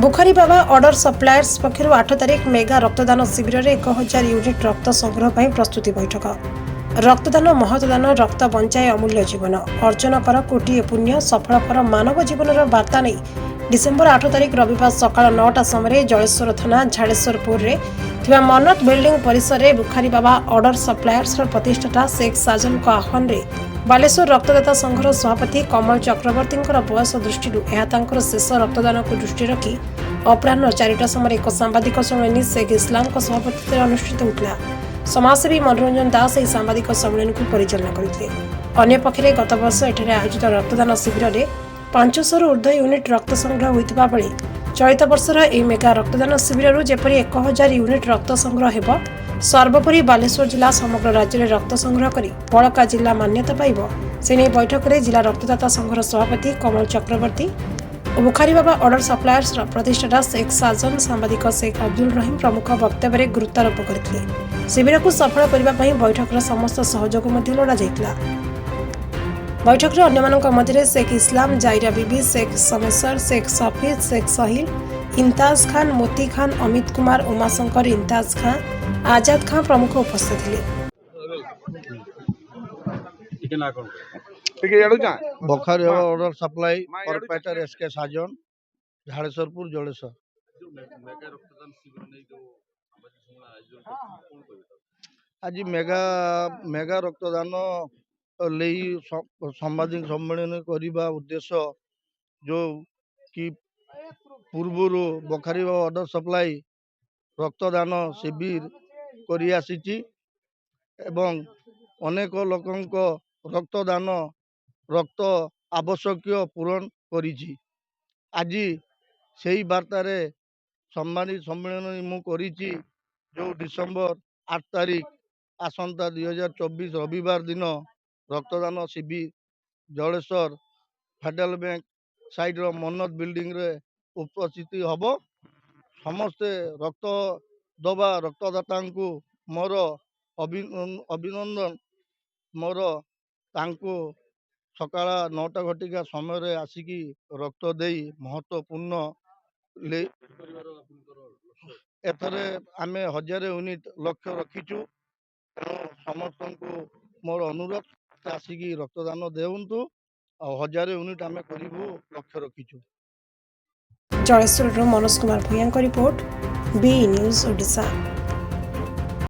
बुखारी बाबा order suppliers पक्षर 8 तारिख mega रक्तदान शिविर में 1000 यूनिट रक्त संग्रह पर प्रस्तुति बैठक। रक्तदान महतदान रक्त बंचाए अमूल्य जीवन अर्जन कर कोटिए पुण्य सफल कर मानव जीवन बार्ता नहीं डिसेम्बर 8 तारिख रविवार सका 9टा समय जलेश्वर थाना झाड़ेश्वरपुर में मन्नत बिल्डिंग परिसर में बुखारी बाबा ऑर्डर सप्लायर्स प्रतिष्ठाता शेख साजन आह्वान में बालेश्वर रक्तदाता संघर सभापति कमल चक्रवर्ती बयस दृष्टि शेष रक्तदान को दृष्टि रखी अपराह 4टा समय एक सांबादिक सम्मेलन शेख इस्लाम सभापति अनुष्ठित होता। समाजसेवी मनोरंजन दास यह सांबादिक सम्मेलन को परिचालना करते। अन्य पक्षरे गत वर्ष एठारे आयोजित रक्तदान शिविर में 500 ऊर्ध्व यूनिट रक्त संग्रह होता बेले चलित वर्षर यह मेगा रक्तदान शिविर जेपरी 1000 यूनिट रक्त संग्रह हो सर्वोपरि बालेश्वर जिला समग्र राज्य में रक्त संग्रह कर बड़का जिला मान्यता पाइब से नहीं बैठक में जिला रक्तदाता संघर सभापति कमल चक्रवर्ती और बुखारी बाबा ऑर्डर सप्लायर्स प्रतिष्ठाता शेख साजन सांबादिक शेख अब्दुल रहीम प्रमुख वक्तव्य गुरुत्वारोप करते। शिविर को सफल करने बैठक समस्त सहयोग लोड़ा जाइतिला। बैठक में अन्य मध्य शेख इस्लाम जायरा बीबी शेख समेसर शेख सफीद शेख सहिल इम्ताज खान मोती खान अमित कुमार उमाशंकर इम्ताज खान आजाद खान प्रमुख उपस्थित थे। Bukhari order supply corporator SK Sajan Jhadeswarpur Jaleswar आज मेगा रक्तदान सांबादिक सम्मेलन करने उद्देश्य जो कि पूर्वर बुखारी ऑर्डर सप्लाई रक्तदान शिविर करी आसी एवं अनेक लोकंक रक्तदान रक्त आवश्यक पूरण करिछि। आज से ही बार्तार सम्मानित सम्मेलन मु करिछि जो डिसेम्बर 8 तारिख आसंता 2024 रविवार दिन रक्तदान शिविर जलेश्वर फेडरल बैंक साइड मन्नत बिल्डिंग रे उपस्थित हब। समस्ते रक्त दबा रक्तदाता को मोर अभिनंदन मोर तांको सकाळ 9टा घटिका समय आसिकी रक्त दे महत्वपूर्ण एथरे आमे 1000 यूनिट लक्ष्य रखीचु। समस्त को मोर अनुरोध आसिकी रक्तदान देउंतु और 1000 यूनिट आमे करिबु लक्ष्य रखीचु। जलेश्वर मनोज कुमार भूया रिपोर्ट बी न्यूज ओडिशा।